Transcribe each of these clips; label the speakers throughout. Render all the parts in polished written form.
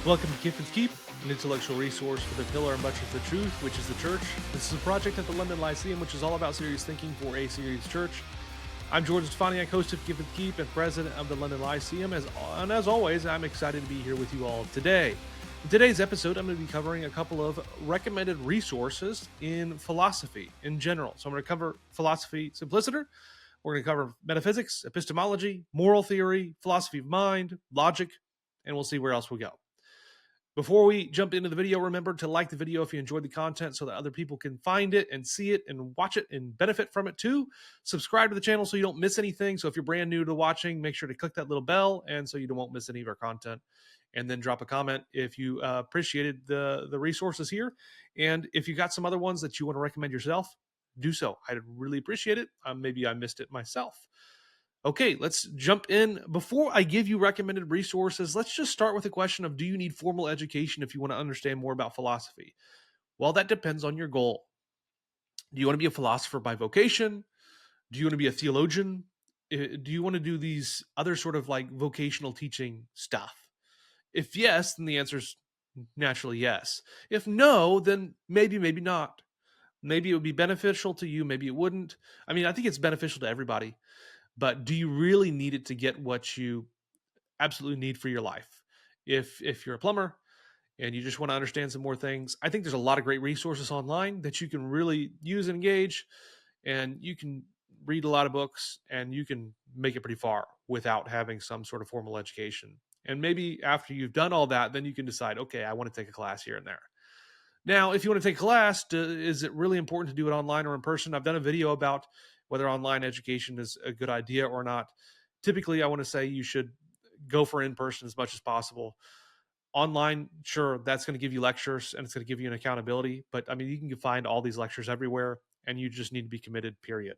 Speaker 1: Welcome to Kiffin's Keep, an intellectual resource for the pillar and buttress of the truth, which is the church. This is a project at the London Lyceum, which is all about serious thinking for a serious church. I'm George Stefaniak, host of Kiffin's Keep and president of the London Lyceum. And as always, I'm excited to be here with you all today. In today's episode, I'm going to be covering a couple of recommended resources in philosophy in general. So I'm going to cover philosophy simpliciter. We're going to cover metaphysics, epistemology, moral theory, philosophy of mind, logic, and we'll see where else we go. Before we jump into the video, remember to like the video if you enjoyed the content so that other people can find it and see it and watch it and benefit from it too. Subscribe to the channel so you don't miss anything. So if you're brand new to watching, make sure to click that little bell and so you won't miss any of our content. And then drop a comment if you appreciated the resources here. And if you got some other ones that you want to recommend yourself, do so. I'd really appreciate it. Maybe I missed it myself. Okay, let's jump in. Before I give you recommended resources, let's just start with the question of, do you need formal education if you want to understand more about philosophy? Well, that depends on your goal. Do you want to be a philosopher by vocation? Do you want to be a theologian? Do you want to do these other sort of like vocational teaching stuff? If yes, then the answer is naturally yes. If no, then maybe not. Maybe it would be beneficial to you, maybe it wouldn't. I mean, I think it's beneficial to everybody. But do you really need it to get what you absolutely need for your life? If you're a plumber and you just want to understand some more things, I think there's a lot of great resources online that you can really use and engage, and you can read a lot of books and you can make it pretty far without having some sort of formal education. And maybe after you've done all that, then you can decide, okay, I want to take a class here and there. Now, if you want to take a class, is it really important to do it online or in person? I've done a video about whether online education is a good idea or not. Typically, I want to say you should go for in-person as much as possible. Online, sure, that's going to give you lectures and it's going to give you an accountability. But I mean, you can find all these lectures everywhere and you just need to be committed, period.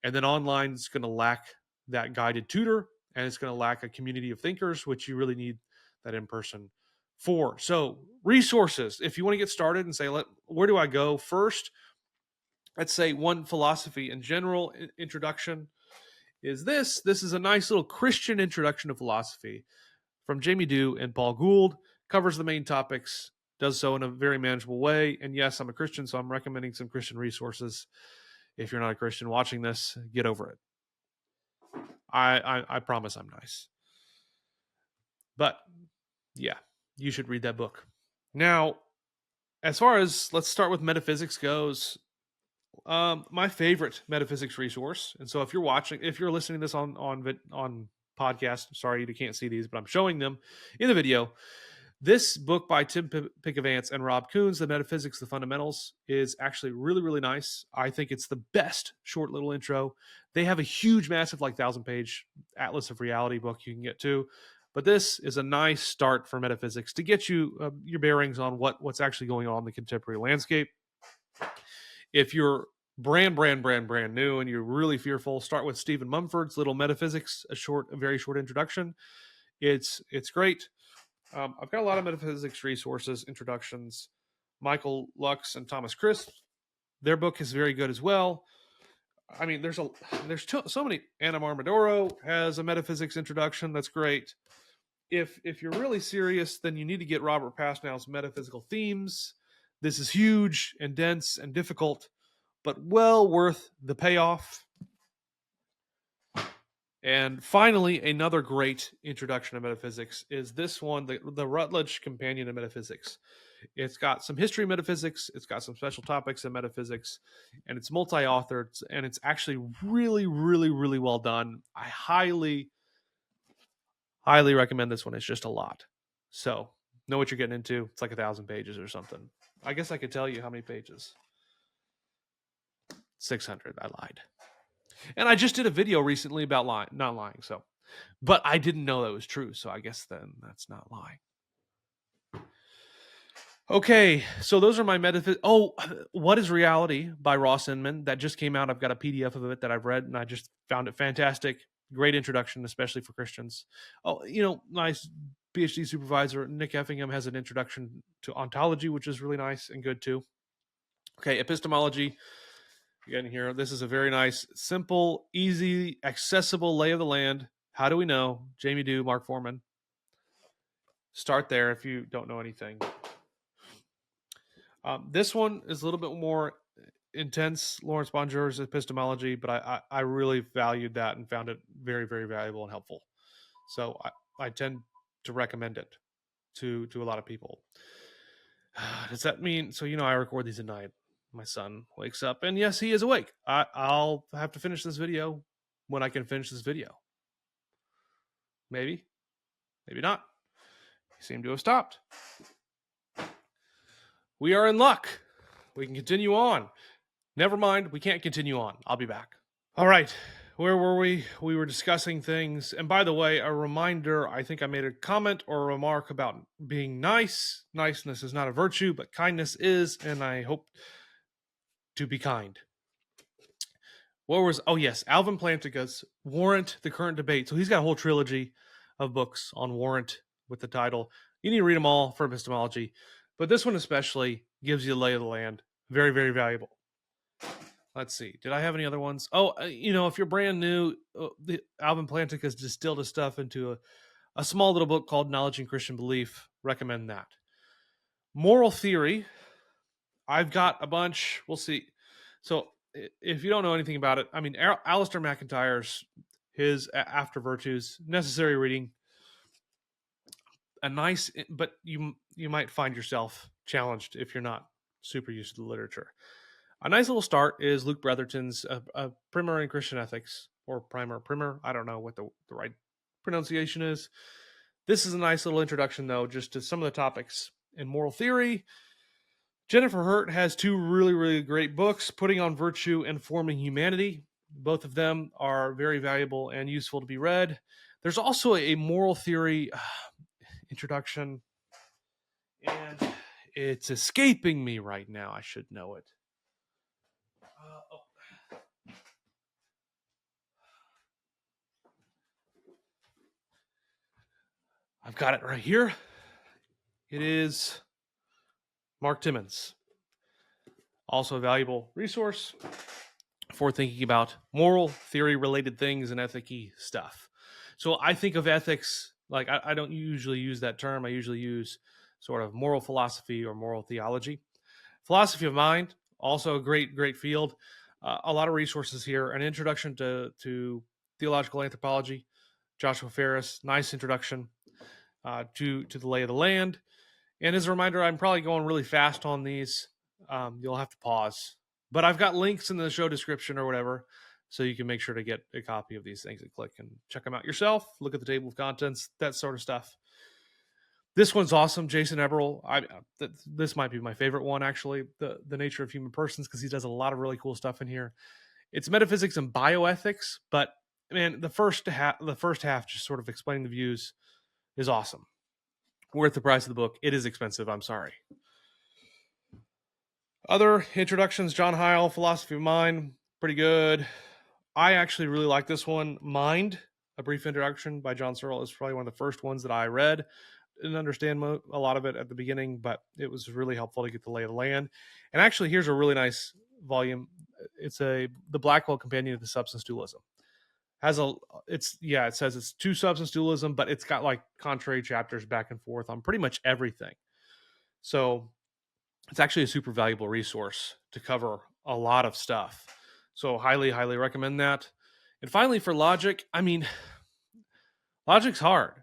Speaker 1: And then online is going to lack that guided tutor and it's going to lack a community of thinkers, which you really need that in-person for. So resources, if you want to get started and say, where do I go first? Let's say one philosophy in general introduction is this. This is a nice little Christian introduction to philosophy from Jamie Dew and Paul Gould. Covers the main topics, does so in a very manageable way. And yes, I'm a Christian, so I'm recommending some Christian resources. If you're not a Christian watching this, get over it. I promise I'm nice. But yeah, you should read that book. Now, as far as let's start with metaphysics goes, my favorite metaphysics resource. And so if you're listening to this on podcast, sorry you can't see these, but I'm showing them in the video. This book by Tim Pickavance and Rob Coons, The Metaphysics, The Fundamentals, is actually really, really nice. I think it's the best short little intro. They have a huge, massive, like 1,000-page Atlas of Reality book you can get to. But this is a nice start for metaphysics to get you your bearings on what's actually going on in the contemporary landscape. If you're brand new and you're really fearful, start with Stephen Mumford's Little Metaphysics, a very short introduction. It's great. I've got a lot of metaphysics resources, introductions. Michael Lux and Thomas Crisp, their book is very good as well. I mean, there's so many. Anna Marmodoro has a metaphysics introduction that's great. If you're really serious, then you need to get Robert Pasnow's Metaphysical Themes. This is huge and dense and difficult, but well worth the payoff. And finally, another great introduction to metaphysics is this one, the Rutledge Companion to Metaphysics. It's got some history of metaphysics, it's got some special topics in metaphysics, and it's multi-authored, and it's actually really, really, really well done. I highly recommend this one. It's just a lot. So, know what you're getting into. It's like 1,000 pages or something. I guess I could tell you how many pages. 600. I lied. And I just did a video recently about not lying. So, but I didn't know that was true. So I guess then that's not lying. Okay, so those are my metaphysics. Oh, What is Reality by Ross Inman. That just came out. I've got a PDF of it that I've read, and I just found it fantastic. Great introduction, especially for Christians. Oh, nice PhD supervisor Nick Effingham has an introduction to ontology, which is really nice and good too. Okay, Epistemology. Again, here, this is a very nice, simple, easy, accessible lay of the land. How do we know? Jamie Dew, Mark Foreman. start there if you don't know anything. This one is a little bit more intense, Lawrence Bonjour's Epistemology, but I really valued that and found it very, very valuable and helpful. So I tend to recommend it to a lot of people. Does that mean, so I record these at night. My son wakes up, and yes, he is awake. I'll have to finish this video when I can finish this video. Maybe, maybe not. He seemed to have stopped. We are in luck. We can continue on. Never mind, we can't continue on. I'll be back. All right, where were we? We were discussing things. And by the way, a reminder, I think I made a comment or a remark about being nice. Niceness is not a virtue, but kindness is, and I hope to be kind. Oh yes, Alvin Plantinga's Warrant, the Current Debate. So he's got a whole trilogy of books on Warrant with the title. You need to read them all for epistemology. But this one especially gives you the lay of the land. Very, very valuable. Let's see. Did I have any other ones? Oh, if you're brand new, the Alvin Plantinga has distilled his stuff into a small little book called Knowledge and Christian Belief. Recommend that. Moral theory. I've got a bunch. We'll see. So if you don't know anything about it, I mean, Alistair McIntyre's, his After Virtues, necessary reading. A nice, but you might find yourself challenged if you're not super used to the literature. A nice little start is Luke Bretherton's a Primer in Christian Ethics, or Primer. I don't know what the right pronunciation is. This is a nice little introduction, though, just to some of the topics in moral theory. Jennifer Hurt has two really, really great books, Putting on Virtue and Forming Humanity. Both of them are very valuable and useful to be read. There's also a moral theory introduction, and it's escaping me right now. I should know it. I've got it right here. It is Mark Timmons. Also a valuable resource for thinking about moral theory related things and ethic-y stuff. So I think of ethics, like I don't usually use that term. I usually use sort of moral philosophy or moral theology. Philosophy of mind, also a great field. A lot of resources here. An introduction to theological anthropology. Joshua Ferris, nice introduction to the lay of the land. And as a reminder, I'm probably going really fast on these. You'll have to pause. But I've got links in the show description or whatever, so you can make sure to get a copy of these things and click and check them out yourself. Look at the table of contents, that sort of stuff. This one's awesome. Jason Eberl. This might be my favorite one, actually, the Nature of Human Persons, because he does a lot of really cool stuff in here. It's metaphysics and bioethics, but man, the first half, just sort of explaining the views, is awesome. Worth the price of the book. It is expensive. I'm sorry. Other introductions, John Heil, Philosophy of Mind, pretty good. I actually really like this one. Mind, A Brief Introduction by John Searle, is probably one of the first ones that I read. Didn't understand a lot of it at the beginning, but it was really helpful to get the lay of the land. And actually, here's a really nice volume. It's the Blackwell Companion to Substance Dualism. It says it's to substance dualism, but it's got like contrary chapters back and forth on pretty much everything. So it's actually a super valuable resource to cover a lot of stuff. So highly, highly recommend that. And finally, for logic, I mean, logic's hard.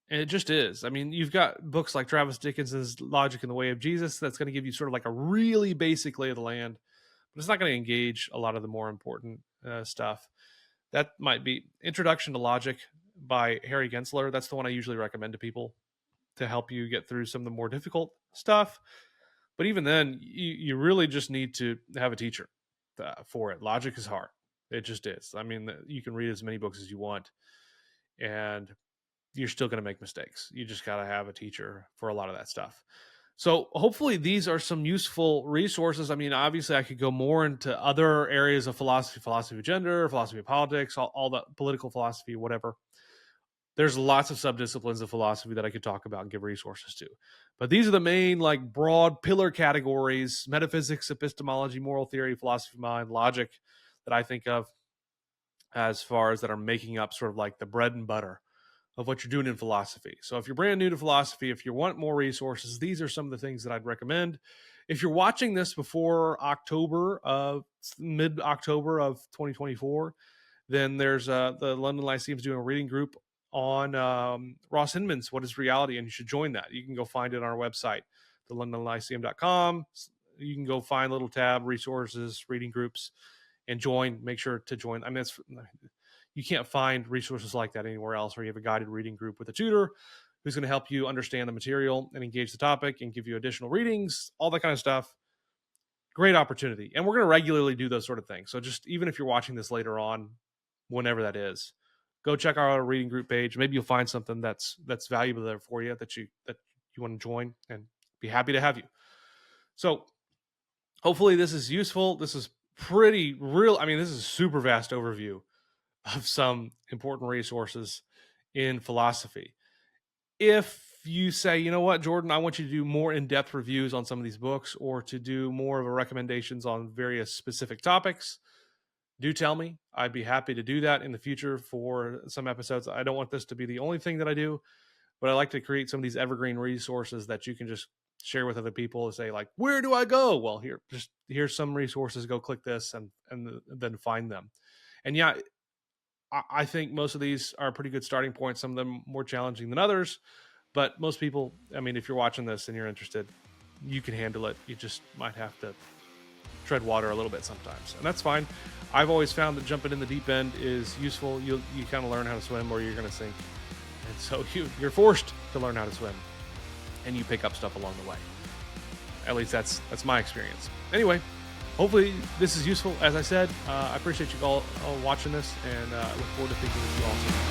Speaker 1: And it just is. I mean, you've got books like Travis Dickinson's Logic in the Way of Jesus. That's going to give you sort of like a really basic lay of the land, but it's not going to engage a lot of the more important stuff. That might be Introduction to Logic by Harry Gensler. That's the one I usually recommend to people to help you get through some of the more difficult stuff. But even then, you really just need to have a teacher for it. Logic is hard. It just is. I mean, you can read as many books as you want, and you're still going to make mistakes. You just got to have a teacher for a lot of that stuff. So hopefully these are some useful resources. I mean, obviously I could go more into other areas of philosophy of gender, philosophy of politics, all the political philosophy, whatever. There's lots of subdisciplines of philosophy that I could talk about and give resources to. But these are the main, like, broad pillar categories: metaphysics, epistemology, moral theory, philosophy of mind, logic, that I think of as far as that are making up sort of like the bread and butter of what you're doing in philosophy. So if you're brand new to philosophy, if you want more resources, these are some of the things that I'd recommend. If you're watching this before mid-October of 2024, then there's the London Lyceum is doing a reading group on Ross Hinman's What is Reality, and you should join that. You can go find it on our website, thelondonlyceum.com. You can go find a little tab, resources, reading groups, and join. Make sure to join. I mean, you can't find resources like that anywhere else, where you have a guided reading group with a tutor who's going to help you understand the material and engage the topic and give you additional readings, all that kind of stuff. Great opportunity. And we're going to regularly do those sort of things. So just even if you're watching this later on, whenever that is, go check out our reading group page. Maybe you'll find something that's valuable there for you that you want to join, and be happy to have you. So hopefully this is useful. This is pretty real. I mean, this is a super vast overview of some important resources in philosophy. If you say, you know what, Jordan, I want you to do more in-depth reviews on some of these books, or to do more of a recommendations on various specific topics, do tell me. I'd be happy to do that in the future for some episodes. I don't want this to be the only thing that I do, but I like to create some of these evergreen resources that you can just share with other people and say, like, where do I go? Well, here's some resources. Go click this and then find them. And yeah, I think most of these are pretty good starting points. Some of them more challenging than others, but most people, I mean, if you're watching this and you're interested, you can handle it. You just might have to tread water a little bit sometimes, and that's fine. I've always found that jumping in the deep end is useful. You kind of learn how to swim, or you're going to sink, and so you're forced to learn how to swim, and you pick up stuff along the way. At least that's my experience. Anyway, hopefully this is useful. As I said, I appreciate you all watching this, and look forward to thinking with you all soon.